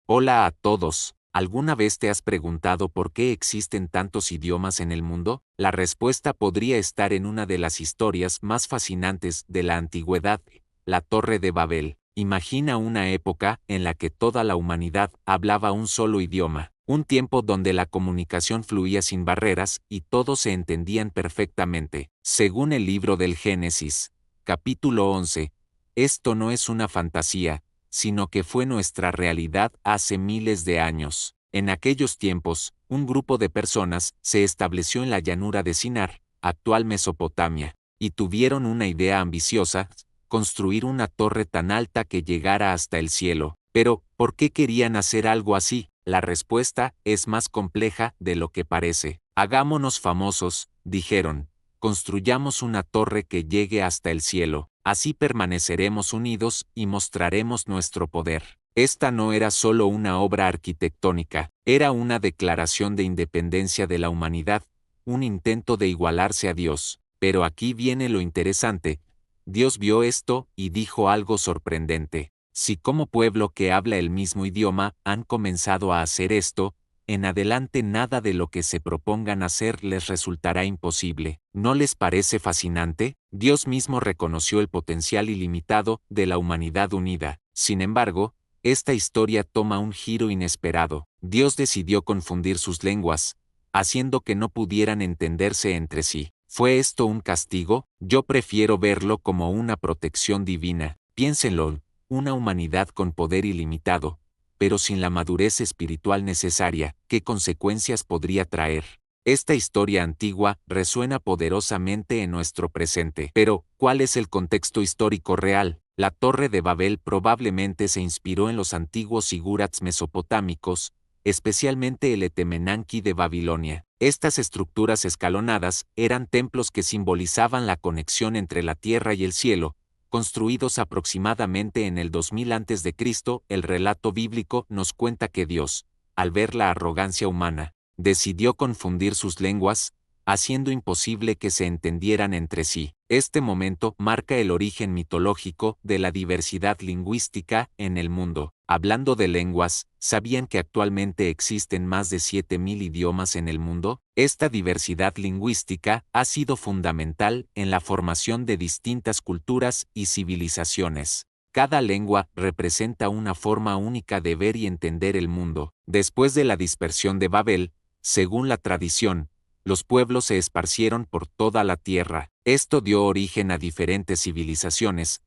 Hola a todos. ¿Alguna vez te has preguntado por qué existen tantos idiomas en el mundo? La respuesta podría estar en una de las historias más fascinantes de la antigüedad, la Torre de Babel. Imagina una época en la que toda la humanidad hablaba un solo idioma, un tiempo donde la comunicación fluía sin barreras y todos se entendían perfectamente. Según el libro del Génesis, capítulo 11, esto no es una fantasía, sino que fue nuestra realidad hace miles de años. En aquellos tiempos, un grupo de personas se estableció en la llanura de Sinar, actual Mesopotamia, y tuvieron una idea ambiciosa: construir una torre tan alta que llegara hasta el cielo. Pero, ¿por qué querían hacer algo así? La respuesta es más compleja de lo que parece. Hagámonos famosos, dijeron. Construyamos una torre que llegue hasta el cielo. Así permaneceremos unidos y mostraremos nuestro poder. Esta no era solo una obra arquitectónica, era una declaración de independencia de la humanidad, un intento de igualarse a Dios. Pero aquí viene lo interesante. Dios vio esto y dijo algo sorprendente. Si como pueblo que habla el mismo idioma han comenzado a hacer esto, en adelante nada de lo que se propongan hacer les resultará imposible. ¿No les parece fascinante? Dios mismo reconoció el potencial ilimitado de la humanidad unida. Sin embargo, esta historia toma un giro inesperado. Dios decidió confundir sus lenguas, haciendo que no pudieran entenderse entre sí. ¿Fue esto un castigo? Yo prefiero verlo como una protección divina. Piénsenlo, una humanidad con poder ilimitado, pero sin la madurez espiritual necesaria, ¿qué consecuencias podría traer? Esta historia antigua resuena poderosamente en nuestro presente. Pero, ¿cuál es el contexto histórico real? La Torre de Babel probablemente se inspiró en los antiguos sigurats mesopotámicos, especialmente el Etemenanki de Babilonia. Estas estructuras escalonadas eran templos que simbolizaban la conexión entre la tierra y el cielo, construidos aproximadamente en el 2000 a.C., el relato bíblico nos cuenta que Dios, al ver la arrogancia humana, decidió confundir sus lenguas, haciendo imposible que se entendieran entre sí. Este momento marca el origen mitológico de la diversidad lingüística en el mundo. Hablando de lenguas, ¿sabían que actualmente existen más de 7000 idiomas en el mundo? Esta diversidad lingüística ha sido fundamental en la formación de distintas culturas y civilizaciones. Cada lengua representa una forma única de ver y entender el mundo. Después de la dispersión de Babel, según la tradición, los pueblos se esparcieron por toda la tierra. Esto dio origen a diferentes civilizaciones: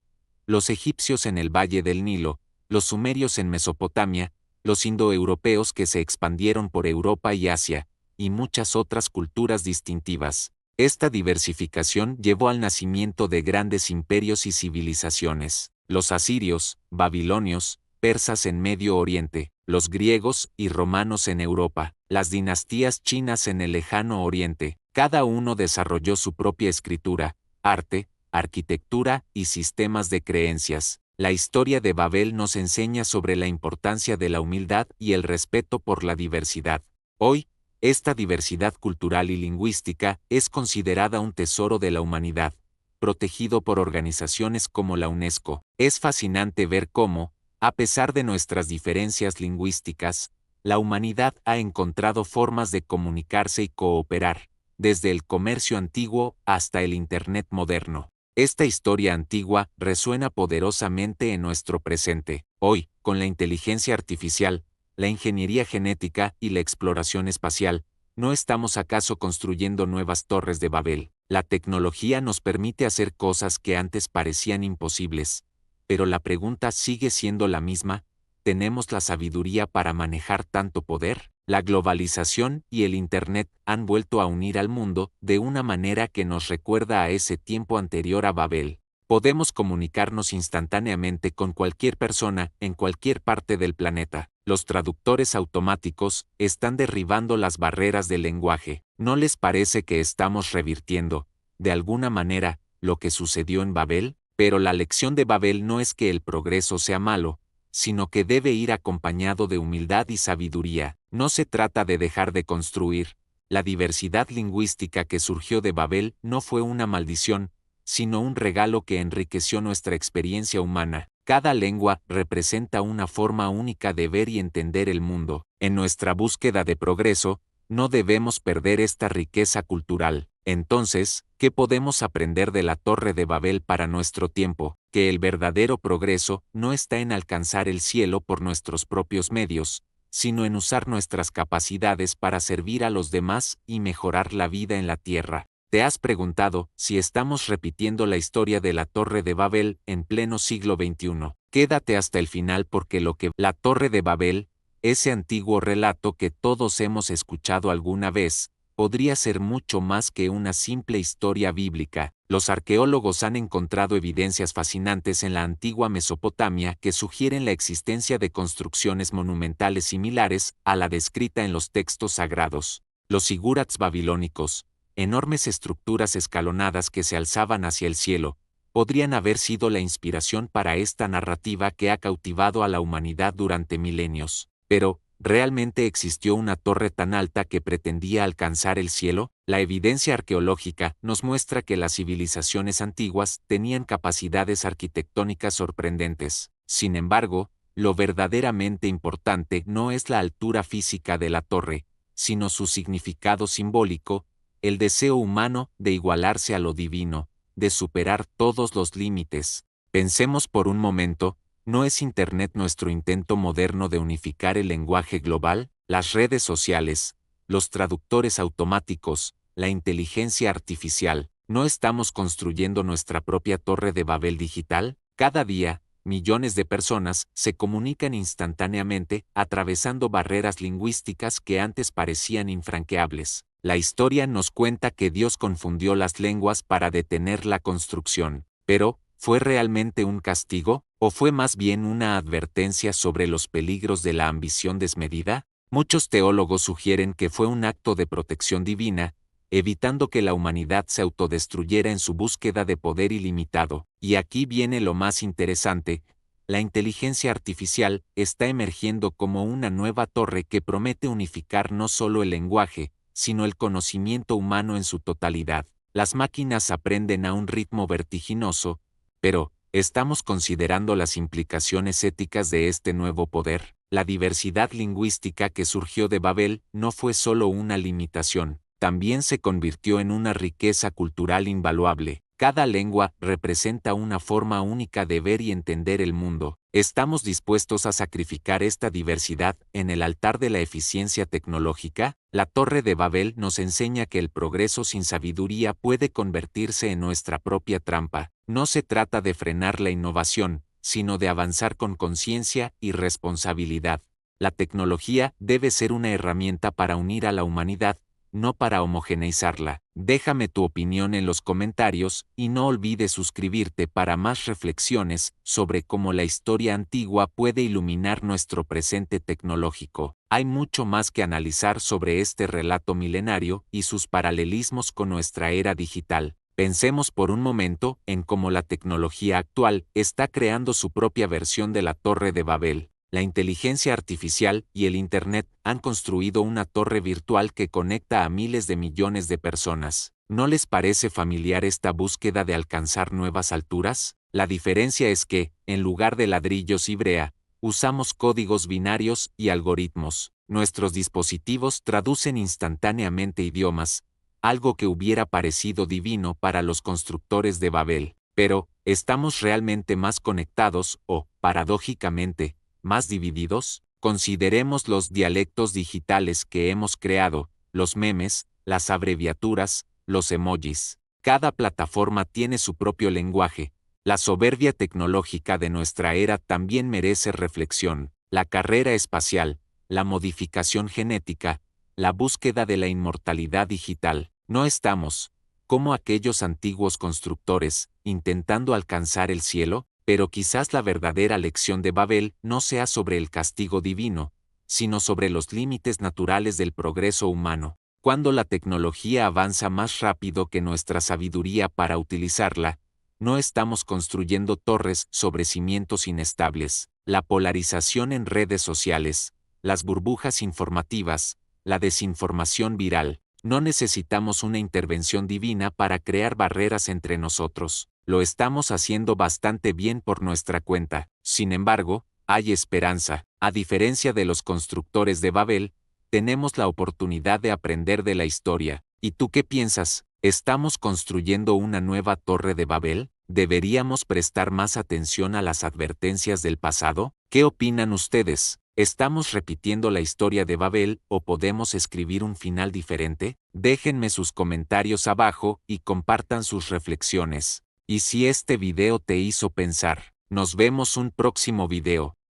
los egipcios en el Valle del Nilo, los sumerios en Mesopotamia, los indoeuropeos que se expandieron por Europa y Asia, y muchas otras culturas distintivas. Esta diversificación llevó al nacimiento de grandes imperios y civilizaciones: los asirios, babilonios, persas en Medio Oriente, los griegos y romanos en Europa, las dinastías chinas en el Lejano Oriente. Cada uno desarrolló su propia escritura, arte, arquitectura y sistemas de creencias. La historia de Babel nos enseña sobre la importancia de la humildad y el respeto por la diversidad. Hoy, esta diversidad cultural y lingüística es considerada un tesoro de la humanidad, protegido por organizaciones como la UNESCO. Es fascinante ver cómo, a pesar de nuestras diferencias lingüísticas, la humanidad ha encontrado formas de comunicarse y cooperar, desde el comercio antiguo hasta el Internet moderno. Esta historia antigua resuena poderosamente en nuestro presente. Hoy, con la inteligencia artificial, la ingeniería genética y la exploración espacial, ¿no estamos acaso construyendo nuevas torres de Babel? La tecnología nos permite hacer cosas que antes parecían imposibles. Pero la pregunta sigue siendo la misma: ¿tenemos la sabiduría para manejar tanto poder? La globalización y el Internet han vuelto a unir al mundo de una manera que nos recuerda a ese tiempo anterior a Babel. Podemos comunicarnos instantáneamente con cualquier persona en cualquier parte del planeta. Los traductores automáticos están derribando las barreras del lenguaje. ¿No les parece que estamos revirtiendo, de alguna manera, lo que sucedió en Babel? Pero la lección de Babel no es que el progreso sea malo, sino que debe ir acompañado de humildad y sabiduría. No se trata de dejar de construir. La diversidad lingüística que surgió de Babel no fue una maldición, sino un regalo que enriqueció nuestra experiencia humana. Cada lengua representa una forma única de ver y entender el mundo. En nuestra búsqueda de progreso, no debemos perder esta riqueza cultural. Entonces, ¿qué podemos aprender de la Torre de Babel para nuestro tiempo? Que el verdadero progreso no está en alcanzar el cielo por nuestros propios medios, sino en usar nuestras capacidades para servir a los demás y mejorar la vida en la tierra. ¿Te has preguntado si estamos repitiendo la historia de la Torre de Babel en pleno siglo XXI? Quédate hasta el final porque lo que la Torre de Babel, ese antiguo relato que todos hemos escuchado alguna vez, podría ser mucho más que una simple historia bíblica. Los arqueólogos han encontrado evidencias fascinantes en la antigua Mesopotamia que sugieren la existencia de construcciones monumentales similares a la descrita en los textos sagrados. Los zigurats babilónicos, enormes estructuras escalonadas que se alzaban hacia el cielo, podrían haber sido la inspiración para esta narrativa que ha cautivado a la humanidad durante milenios. Pero, ¿realmente existió una torre tan alta que pretendía alcanzar el cielo? La evidencia arqueológica nos muestra que las civilizaciones antiguas tenían capacidades arquitectónicas sorprendentes. Sin embargo, lo verdaderamente importante no es la altura física de la torre, sino su significado simbólico, el deseo humano de igualarse a lo divino, de superar todos los límites. Pensemos por un momento, ¿no es Internet nuestro intento moderno de unificar el lenguaje global? Las redes sociales, los traductores automáticos, la inteligencia artificial, ¿no estamos construyendo nuestra propia torre de Babel digital? Cada día, millones de personas se comunican instantáneamente, atravesando barreras lingüísticas que antes parecían infranqueables. La historia nos cuenta que Dios confundió las lenguas para detener la construcción, pero, ¿fue realmente un castigo, o fue más bien una advertencia sobre los peligros de la ambición desmedida? Muchos teólogos sugieren que fue un acto de protección divina, evitando que la humanidad se autodestruyera en su búsqueda de poder ilimitado. Y aquí viene lo más interesante: la inteligencia artificial está emergiendo como una nueva torre que promete unificar no solo el lenguaje, sino el conocimiento humano en su totalidad. Las máquinas aprenden a un ritmo vertiginoso, pero, ¿estamos considerando las implicaciones éticas de este nuevo poder? La diversidad lingüística que surgió de Babel no fue solo una limitación, también se convirtió en una riqueza cultural invaluable. Cada lengua representa una forma única de ver y entender el mundo. ¿Estamos dispuestos a sacrificar esta diversidad en el altar de la eficiencia tecnológica? La Torre de Babel nos enseña que el progreso sin sabiduría puede convertirse en nuestra propia trampa. No se trata de frenar la innovación, sino de avanzar con conciencia y responsabilidad. La tecnología debe ser una herramienta para unir a la humanidad, no para homogeneizarla. Déjame tu opinión en los comentarios y no olvides suscribirte para más reflexiones sobre cómo la historia antigua puede iluminar nuestro presente tecnológico. Hay mucho más que analizar sobre este relato milenario y sus paralelismos con nuestra era digital. Pensemos por un momento en cómo la tecnología actual está creando su propia versión de la Torre de Babel. La inteligencia artificial y el Internet han construido una torre virtual que conecta a miles de millones de personas. ¿No les parece familiar esta búsqueda de alcanzar nuevas alturas? La diferencia es que, en lugar de ladrillos y brea, usamos códigos binarios y algoritmos. Nuestros dispositivos traducen instantáneamente idiomas, algo que hubiera parecido divino para los constructores de Babel. Pero, ¿estamos realmente más conectados o, paradójicamente, más divididos? Consideremos los dialectos digitales que hemos creado, los memes, las abreviaturas, los emojis. Cada plataforma tiene su propio lenguaje. La soberbia tecnológica de nuestra era también merece reflexión. La carrera espacial, la modificación genética, la búsqueda de la inmortalidad digital. No estamos, como aquellos antiguos constructores, intentando alcanzar el cielo. Pero quizás la verdadera lección de Babel no sea sobre el castigo divino, sino sobre los límites naturales del progreso humano. Cuando la tecnología avanza más rápido que nuestra sabiduría para utilizarla, no estamos construyendo torres sobre cimientos inestables. La polarización en redes sociales, las burbujas informativas, la desinformación viral. No necesitamos una intervención divina para crear barreras entre nosotros. lo estamos haciendo bastante bien por nuestra cuenta. Sin embargo, hay esperanza. A diferencia de los constructores de Babel, tenemos la oportunidad de aprender de la historia. ¿Y tú qué piensas? ¿Estamos construyendo una nueva torre de Babel? ¿Deberíamos prestar más atención a las advertencias del pasado? ¿Qué opinan ustedes? ¿Estamos repitiendo la historia de Babel o podemos escribir un final diferente? Déjenme sus comentarios abajo y compartan sus reflexiones. Y si este video te hizo pensar, nos vemos un próximo video.